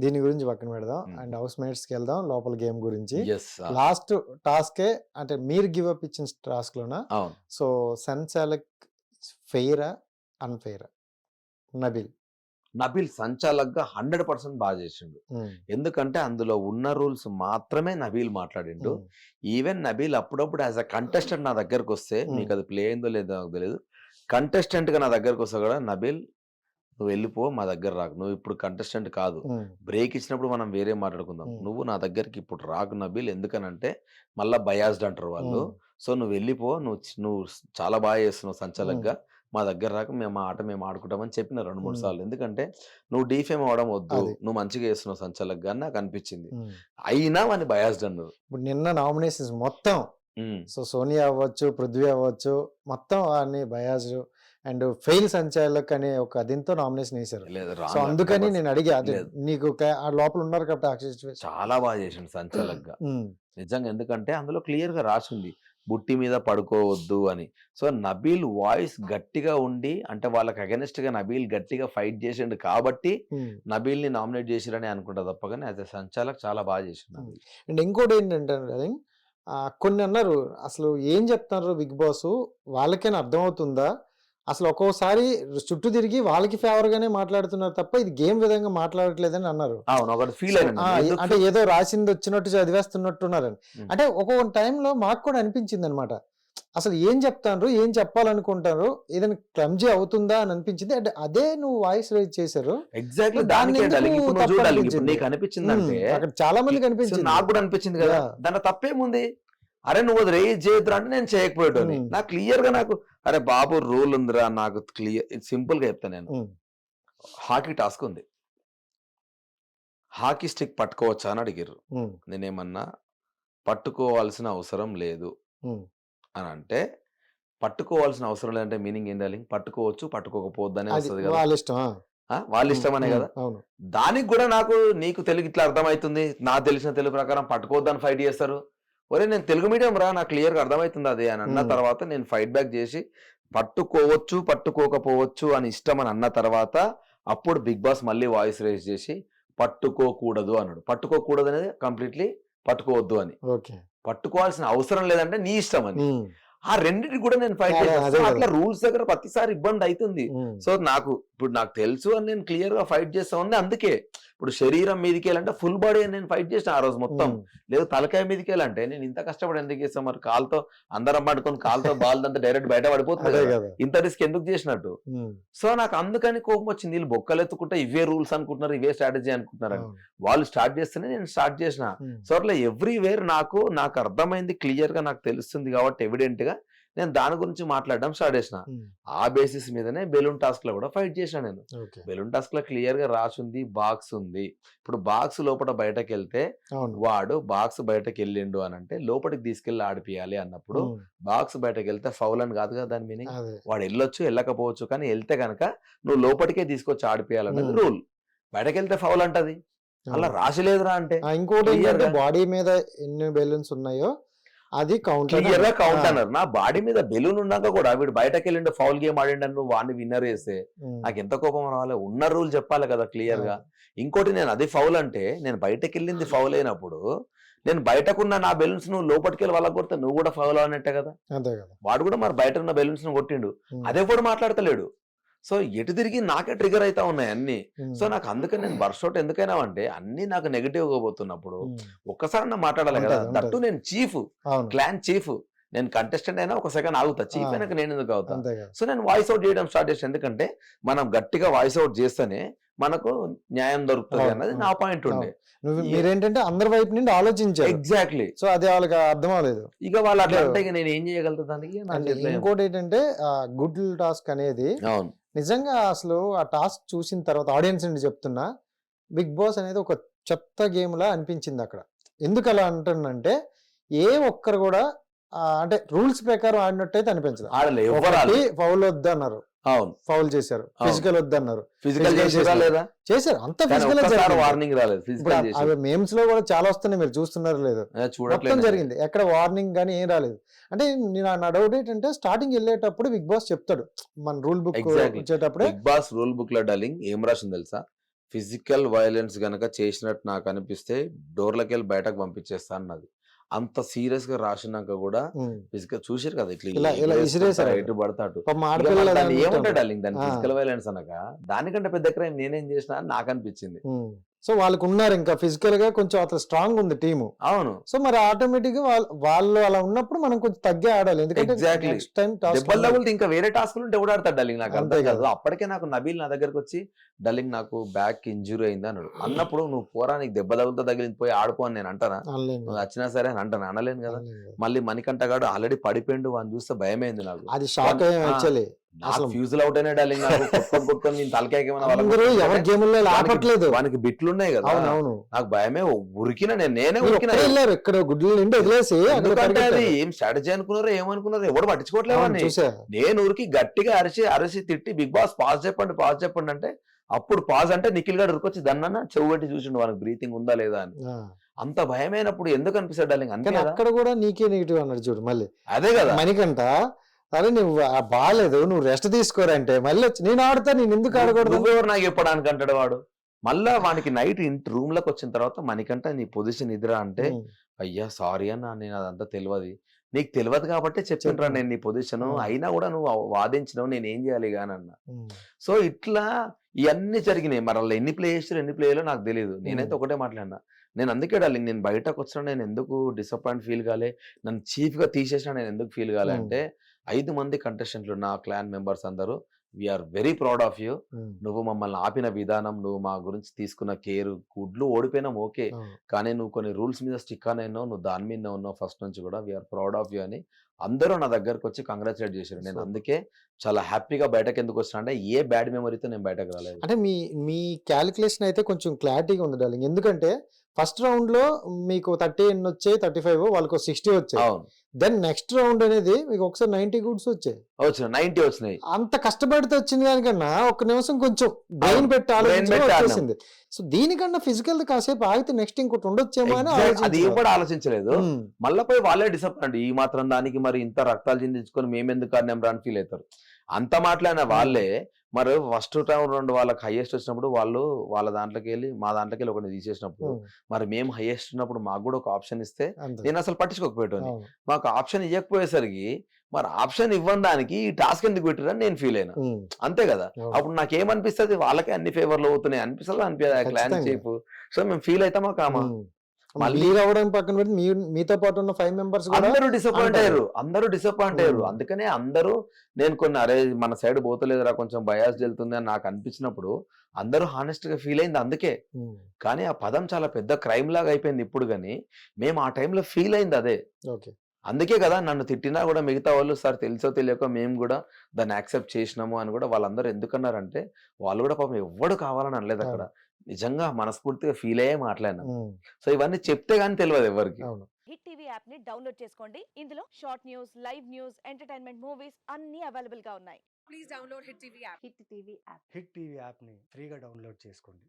దీని గురించి పక్కన పెడదాం అండ్ హౌస్ మేట్స్కి వెళ్దాం లోపల గేమ్ గురించి. ఎస్ లాస్ట్ టాస్కే అంటే మీరు గివ్ అప్ ఇచ్చిన టాస్క్ లోనా? అవును. సో సంచాలక్ ఫెయిరా అన్ఫెయిరా? నబీల్ సంచాలక్గా 100% బాగా చేసిండు. ఎందుకంటే అందులో ఉన్న రూల్స్ మాత్రమే నబీల్ మాట్లాడిండు. ఈవెన్ నబీల్ అప్పుడప్పుడు యాజ్ అ కంటెస్టెంట్ నా దగ్గరకు వస్తే, మీకు అది ప్లే అయిందో లేదో నాకు తెలియదు, కంటెస్టెంట్ గా నా దగ్గరకు వస్తా కూడా, నబీల్ నువ్వు వెళ్ళిపో, మా దగ్గర రాకు, నువ్వు ఇప్పుడు కంటెస్టెంట్ కాదు, బ్రేక్ ఇచ్చినప్పుడు మనం వేరే మాట్లాడుకుందాం, నువ్వు నా దగ్గరికి ఇప్పుడు రాకు నబీల్, ఎందుకనంటే మళ్ళీ బయాస్డ్ అంటారు వాళ్ళు. సో నువ్వు వెళ్ళిపో, నువ్వు చాలా బాగా చేస్తున్నావు సంచాలక్గా, మా దగ్గర రాక మేము ఆట మేము ఆడుకుంటామని చెప్పిన 2-3 సార్లు. ఎందుకంటే నువ్వు డీఫేమ్ అవడం వద్దు, నువ్వు మంచిగా చేస్తున్నావు సంచాలక్గా అని నాకు అనిపించింది. అయినా వాని బయాస్డ్ అన్నారు. ఇప్పుడు నిన్న నామినేషన్స్ మొత్తం సో సోనియా అవ్వచ్చు, పృథ్వీ అవ్వచ్చు, మొత్తం వాడిని బయాస్డ్ అండ్ ఫెయిల్ సంచాలక్ అనే ఒక దీంతో నామినేషన్ వేశారు. సో అందుకని నేను అడిగా, నీకు ఆ లోపల ఉన్నారు కాబట్టి చాలా బాగా చేసిండు సంచాలక్గా నిజంగా. ఎందుకంటే అందులో క్లియర్ గా రాసింది బుట్టి మీద పడుకోవద్దు అని. సో నబీల్ వాయిస్ గట్టిగా ఉండి, అంటే వాళ్ళకి అగెనిస్ట్ గా నబీల్ గట్టిగా ఫైట్ చేసిండు కాబట్టి నబీల్ ని నామినేట్ చేసిరని అనుకుంటా తప్ప, కానీ యాజ్ ఎ సంచాలక్ చాలా బాగా చేసిండు. అండ్ ఇంకోటి ఏంటంటే కొన్ని అన్నారు, అసలు ఏం చెప్తున్నారు బిగ్ బాస్ వాళ్ళకైనా అర్థమవుతుందా, అసలు ఒక్కోసారి చుట్టూ తిరిగి వాళ్ళకి ఫేవర్ గానే మాట్లాడుతున్నారు తప్ప ఇది గేమ్ విధంగా మాట్లాడట్లేదని అన్నారు. అంటే ఏదో రాసింది వచ్చినట్టు చదివేస్తున్నట్టున్నారని. అంటే ఒక్కొక్క టైంలో మాకు కూడా అనిపించింది అనమాట, అసలు ఏం చెప్తారు, ఏం చెప్పాలనుకుంటారు, ఏదైనా క్లమ్జీ అవుతుందా అని అనిపించింది. అంటే అదే నువ్వు వాయిస్ రైజ్ చేశారు. ఎగ్జాక్ట్లీ అక్కడ చాలా మందికి అనిపించింది, నాకు కూడా అనిపించింది కదా, దాంట్లో తప్పేముంది, అరే నువ్వు అది రేజ్ చేయొద్దురా అంటే నేను చేయకపోయేటోని. నాకు క్లియర్ గా నాకు, అరే బాబు రూల్ ఉందిరా, నాకు క్లియర్ సింపుల్ గా చెప్తాను నేను. హాకీ టాస్క్ ఉంది, హాకీ స్టిక్ పట్టుకోవచ్చా అని అడిగారు. నేనేమన్నా పట్టుకోవాల్సిన అవసరం లేదు అని అంటే, పట్టుకోవాల్సిన అవసరం లేదంటే మీనింగ్ ఏం డార్లింగ్? పట్టుకోవచ్చు, పట్టుకోకపోవద్దు అనే వస్తుంది కదా, వాళ్ళ ఇష్టం అనే కదా. దానికి కూడా నాకు నీకు తెలుగు ఇట్లా అర్థమవుతుంది, నాకు తెలిసిన తెలుగు ప్రకారం పట్టుకోవద్దని ఫైట్ చేస్తారు. ఒరే నేను తెలుగు మీడియం రా, నాకు క్లియర్గా అర్థమవుతుంది అదే అని అన్న తర్వాత నేను ఫైట్ బ్యాక్ చేసి పట్టుకోవచ్చు పట్టుకోకపోవచ్చు అని ఇష్టం అని అన్న తర్వాత అప్పుడు బిగ్ బాస్ మళ్ళీ వాయిస్ రేజ్ చేసి పట్టుకోకూడదు అన్నాడు. పట్టుకోకూడదు అనేది కంప్లీట్లీ పట్టుకోవద్దు అని, పట్టుకోవాల్సిన అవసరం లేదంటే నీ ఇష్టం అని. ఆ రెండింటి కూడా నేను ఫైట్ చేస్తాను. అట్లా రూల్స్ దగ్గర ప్రతిసారి ఇబ్బంది అవుతుంది. సో నాకు ఇప్పుడు నాకు తెలుసు అని నేను క్లియర్ గా ఫైట్ చేస్తా ఉంది. అందుకే ఇప్పుడు శరీరం మీదకి వెళ్ళంటే ఫుల్ బాడీ అని నేను ఫైట్ చేసిన ఆ రోజు మొత్తం. లేదు తలకాయ మీదకి వెళ్ళంటే నేను ఇంత కష్టపడి ఎందుకు చేస్తాను, మరి కాలుతో అందరం పట్టుకొని కాలుతో బాల్ అంతా డైరెక్ట్ బయట పడిపోతుంది కదా, ఇంత రిస్క్ ఎందుకు చేసినట్టు. సో నాకు అందుకని కోపం వచ్చింది, వీళ్ళు బొక్కలు ఎత్తుకుంటే ఇవే రూల్స్ అనుకుంటున్నారు, ఇవే స్ట్రాటజీ అనుకుంటున్నారు అని. వాళ్ళు స్టార్ట్ చేస్తేనే నేను స్టార్ట్ చేసిన. సో అట్లా ఎవ్రీవేర్ నాకు అర్థమైంది, క్లియర్ గా నాకు తెలుస్తుంది కాబట్టి ఎవిడెంట్ గా నేను దాని గురించి మాట్లాడడం స్టార్ట్ చేసిన. ఆ బేసిస్ మీదనే బెలూన్ టాస్క్ లో కూడా ఫైట్ చేసిన నేను. బెలూన్ టాస్క్ లో క్లియర్ గా రాసింది బాక్స్ ఉంది. ఇప్పుడు బాక్స్ లోపల బయటకు వెళ్తే వాడు బాక్స్ బయటకు వెళ్ళిండు అని అంటే లోపలికి తీసుకెళ్లి ఆడిపియాలి అన్నప్పుడు బాక్స్ బయటకు వెళ్తే ఫౌల్ అని కాదు కదా దాని మీనింగ్. వాడు వెళ్ళొచ్చు వెళ్ళకపోవచ్చు, కానీ వెళ్తే కనుక నువ్వు లోపలికే తీసుకొచ్చి ఆడిపియాలన్నది రూల్. బయటకు వెళ్తే ఫౌల్ అంటది, అలా రాసిలేదురా అంటే. ఇంకోటి బాడీ మీద ఎన్ని బెలూన్స్ ఉన్నాయో అది క్లియర్ గా కౌంట్ అన్నారు. నా బాడీ మీద బెలూన్ ఉన్నాక కూడా వీడు బయటకు వెళ్ళిండు ఫౌల్ గేమ్ ఆడిండు నువ్వు వాడిని విన్నర్ చేస్తే నాకు ఎంత కోపం రావాలి. ఉన్న రూల్ చెప్పాలి కదా క్లియర్ గా. ఇంకోటి నేను అది ఫౌల్ అంటే నేను బయటకు వెళ్ళింది ఫౌల్ అయినప్పుడు నేను బయటకున్న నా బెలూన్స్ నువ్వు లోపలికి వెళ్ళి వాళ్ళకి కొడితే నువ్వు కూడా ఫౌల్ అన్నట్టే కదా. వాడు కూడా మరి బయట ఉన్న బెలూన్స్ ను కొట్టిండు, అదే కూడా మాట్లాడతలేడు. సో ఎటు తిరిగి నాకే ట్రిగర్ అవుతా ఉన్నాయి అన్ని. సో నాకు అందుకని నేను బర్షౌట్ ఎందుకైనా అంటే అన్ని నాకు నెగిటివ్ గా పోతున్నప్పుడు ఒక్కసారి నా మాట్లాడాలి కదా. దట్టు నేను చీఫ్, క్లాన్ చీఫ్, నేను కంటెస్టెంట్ అయినా ఒక సెకండ్ ఆగుతా, చీఫ్ అయినాక నేను ఎందుకు అవుతా. సో నేను వాయిస్ అవుట్ చేయడం స్టార్ట్ చేసాను, ఎందుకంటే మనం గట్టిగా వాయిస్ అవుట్ చేస్తేనే మనకు న్యాయం దొరుకుతుంది అన్నది నా పాయింట్ ఉండే. మీరేంటంటే అందరి వైపు నుండి ఆలోచించారు. ఎగ్జాక్ట్లీ. సో అది వాళ్ళకి అర్థం అవ్వలేదు. ఇక వాళ్ళు అట్లా అంటే నేను ఏం చేయగలుగుతా దానికి. ఇంకోటి ఏంటంటే గుడ్ టాస్క్ అనేది నిజంగా అసలు ఆ టాస్క్ చూసిన తర్వాత ఆడియన్స్ నుండి చెప్తున్నా, బిగ్ బాస్ అనేది ఒక చెత్త గేమ్ లా అనిపించింది అక్కడ. ఎందుకు అలా అంటున్నంటే ఏ ఒక్కరు కూడా అంటే రూల్స్ ప్రకారం ఆడినట్టయితే అనిపించదు. ఫౌల్ వద్దు అన్నారు, ఫౌల్ చేశారు, ఫిజికల్ వద్దు అన్నారు, ఫిజికల్ చేశారు, అంత ఫిజికల్ వార్నింగ్ రాలేదు. అవి మేమ్స్ లో కూడా చాలా వస్తున్నాయి, మీరు చూస్తున్నారు లేదు, మొత్తం జరిగింది, ఎక్కడ వార్నింగ్ కానీ ఏం రాలేదు. అంటే నా డౌట్ ఏంటంటే స్టార్టింగ్ వెళ్ళేటప్పుడు బిగ్ బాస్ చెప్తాడు మన రూల్ బుక్ వచ్చేటప్పుడు, బిగ్ బాస్ రూల్ బుక్ లో డార్లింగ్ ఏం రాసింది తెలుసా, ఫిజికల్ వైలెన్స్ గనక చేసినట్టు నాకు అనిపిస్తే డోర్లకెళ్ళి బయటకు పంపించేస్తా అన్నది. అంత సీరియస్ గా రాసినాక కూడా ఫిజికల్ చూసారు కదా ఇట్లా ఇలా ఇలా ఇసిరేసారు ఎటు పడతా అటు. పాపం ఇక ఆడపిల్లలు మరి అదే దాన్ని ఏమంటాడు అనుకుంటారు. డార్లింగ్, దాన్ని ఆ. ఫిజికల్ వైలెన్స్ అనక దానికంటే పెద్ద క్రైమ్ నేనేం చేసిన అని నాకు అనిపించింది. సో వాళ్ళకు ఉన్నారు ఇంకా ఫిజికల్ గా కొంచెం అతను స్ట్రాంగ్ ఉంది టీము. అవును, సో మరి ఆటోమేటిక్ గా వాళ్ళు అలా ఉన్నప్పుడు మనం కొంచెం తగ్గే ఆడాలి. ఎందుకంటే Exactly. నెక్స్ట్ టైం దెబ్బలు తగులుతే ఇంకా వేరే టాస్క్లు ఉంటే ఎవడు ఆడతాడు డార్లింగ్, నాకు అంతే అర్థం కాదు. కదా. అప్పటికే నాకు నబీల్ నా దగ్గరకు వచ్చి డార్లింగ్ నాకు బ్యాక్ ఇంజురీ అయింది అన్నాడు. అన్నప్పుడు నువ్వు పోరా నీకు దెబ్బ తగులుతా తగిలింది పోయి ఆడుకో అని నేను అంటానా? నువ్వు వచ్చినా సరే అని అంటాను, అనలేను కదా. మళ్ళీ మణికంఠ గాడు ఆల్రెడీ పడిపోయిండు, వాడిని చూస్తే భయమైంది నాకు. అది షాక్ అయ్యాం యాక్చువల్లీ. నాకు ఫ్యూజుల్ అవుట్ అయినా డార్లింగ్, నాకు కొట్టుకొని నేను తలకాయకి ఏమైనా అందరూ ఎవరి గేముల్లో ఆపట్లేదు. వానికి బిట్లు ఉన్నాయి కదా. అవునవును. నాకు భయమే, ఉరికినా నేనే మీరు ఉరికినా. ఒక్కరే వెళ్ళారు ఇక్కడ గుడ్లు నిండి వదిలేసి అక్కడ ఎందుకంటే అది పరిగెత్తారు. ఏం స్ట్రాటజీ అనుకున్నారో ఏమనుకున్నారో ఎవడు పట్టించుకోవట్లేదు అవును, అని. చూసా. నేను ఊరికి గట్టిగా అరిసి తిట్టి బిగ్ బాస్ పాజ్ చెప్పండి అంటే అప్పుడు పాజ్ అంటే నిఖిల్ గారు ఉరికొచ్చి దన్న చెవు పెట్టి చూసిండు వాళ్ళకి బ్రీతింగ్ ఉందా లేదా అని. ఆ. అంత భయమైనప్పుడు ఎందుకు అనిపిస్తాడు డార్లింగ్ కానీ అంతే కదా. అక్కడ కూడా నీకే నెగిటివ్ అన్నాడు చూడు మళ్ళీ అదే కదా, మణికంఠ. అరే నువ్వు బాగాలేదు, నువ్వు రెస్ట్ తీసుకోరంటే మళ్ళీ వచ్చి నేను ఆడుతా, నేను ఎందుకు ఆడకూడదు? నువ్వెవరు నాకు చెప్పడానికి అంటాడు వాడు. మళ్ళా వానికి నైట్ రూమ్ లోకి వచ్చిన తర్వాత మణికంఠ నీ పొజిషన్ ఇదిరా అంటే, అయ్యా సారీ అన్న నేను అదంతా తెలియదు, నీకు తెలియదు కాబట్టి చెప్పిండ్రా నేను నీ పొజిషన్, అయినా కూడా నువ్వు వాదించినావు, నేను ఏం చేయాలి కానీ అన్న. సో ఇట్లా ఇవన్నీ జరిగినాయి. మరి వాళ్ళు ఎన్ని ప్లే చేసారు ఎన్ని ప్లే చేయాలో నాకు తెలియదు. నేనైతే ఒకటే మాట్లాడినా, నేను అందుకే డార్లింగ్ నేను బయటకు వచ్చినా నేను ఎందుకు డిసప్పాయింట్ ఫీల్ కాలే, నన్ను చీఫ్ గా తీసేసినా నేను ఎందుకు ఫీల్ కాలే అంటే 5 మంది కంటెస్టెంట్లు నా క్లాన్ మెంబర్స్ అందరూ we are very proud of you. నువ్వు మమ్మల్ని ఆపిన విధానం, నువ్వు మా గురించి తీసుకున్న కేర్, గుడ్లు ఓడిపోయినాం ఓకే, కానీ నువ్వు కొన్ని రూల్స్ మీద స్టిక్ అయినావు, నువ్వు దాని మీద ఉన్నావు ఫస్ట్ నుంచి కూడా, వీఆర్ ప్రౌడ్ ఆఫ్ యూ అని అందరూ నా దగ్గరకు వచ్చి కంగ్రాచులేట్ చేశారు. నేను అందుకే చాలా హ్యాపీగా బయటకు ఎందుకు వచ్చినా అంటే ఏ బ్యాడ్ మెమరీతో నేను బయటకు రాలేదు. అంటే మీ క్యాలిక్యులేషన్ అయితే కొంచెం క్లారిటీగా ఉంది డార్లింగ్. ఎందుకంటే ఫస్ట్ రౌండ్ లో మీకు 30 ఎన్ని వచ్చాయి, 35 వాళ్ళకు 60 వచ్చాయి. అవును, దెన్ నెక్స్ట్ రౌండ్ అనేది మీకు ఒకసారి 90 గుడ్స్ వచ్చాయి. 90 వచ్చినాయి. అంత కష్టపడితే వచ్చింది దానికన్నా ఒక నిమిషం కొంచెం బ్రెయిన్ పెట్టి ఆలోచించేసింది. సో దీనికన్నా ఫిజికల్ కాసేపు ఆగితే నెక్స్ట్ ఇంకోటి ఉండొచ్చేమో అని అది ఏం కూడా ఆలోచించలేదు. మళ్ళీ పోయి వాళ్ళే డిసప్పాయింట్, ఈ మాత్రం దానికి మరి ఇంత రక్తాలు చిందించుకొని మేమెందుకు ఆడినాం రా అని ఫీల్ అవుతారు. అంత మాట్లాడిన వాళ్ళే మరి ఫస్ట్ రౌండ్ వాళ్ళకి హైయెస్ట్ వచ్చినప్పుడు వాళ్ళు వాళ్ళ దాంట్లోకి వెళ్ళి మా దాంట్లోకి వెళ్ళి ఒకటి తీసేసినప్పుడు మరి మేము హైయెస్ట్ ఉన్నప్పుడు మాకు కూడా ఒక ఆప్షన్ ఇస్తే నేను అసలు పట్టించుకోకపోయేటోని. మాకు ఆప్షన్ ఇవ్వకపోయేసరికి మరి ఆప్షన్ ఇవ్వని దానికి ఈ టాస్క్ ఎందుకు పెట్టారని నేను ఫీల్ అయినా. అంతే కదా. అప్పుడు నాకేమనిపిస్తుంది, వాళ్ళకే అన్ని ఫేవర్లు అవుతున్నాయి అనిపిస్తుంది అనిపించదు క్లాన్ చీఫ్. సో మేము ఫీల్ అవుతామా కామా. మళ్ళీ రావడం పక్కన పెట్టి మీతో పాటు ఉన్న 5 మెంబర్స్ అందరూ డిసప్పాయింట్ అయ్యారు. అందుకనే అందరూ నేను కొన్ని అరే మన సైడ్ పోతలేదురా కొంచెం బయాస్ వెళ్తుంది అని నాకు అనిపించినప్పుడు అందరూ హానెస్ట్ గా ఫీల్ అయింది అందుకే. కానీ ఆ పదం చాలా పెద్ద క్రైమ్ లాగా అయిపోయింది ఇప్పుడు, కానీ మేము ఆ టైంలో ఫీల్ అయింది అదే. అందుకే కదా నన్ను తిట్టినా కూడా మిగతా వాళ్ళు సార్ తెలుసో తెలియక మేము కూడా దాన్ని యాక్సెప్ట్ చేసినాము అని కూడా వాళ్ళందరూ ఎందుకన్నారంటే వాళ్ళు కూడా పాపం ఎవ్వడు కావాలని అనలేదు అక్కడ, నిజంగా మనస్ఫూర్తిగా ఫీల్ అయ్యే మాట్లాడినా. సో ఇవన్నీ చెప్తే గానీ తెలియదు ఎవరికి. హిట్ టీవీ యాప్ ని డౌన్లోడ్ చేసుకోండి. ఇందులో short news, live news, entertainment movies అన్ని అవైలబుల్ గా ఉన్నాయి. Please download hit TV app. Hit TV app hit TV యాప్ని ఫ్రీగా డౌన్లోడ్ చేసుకోండి.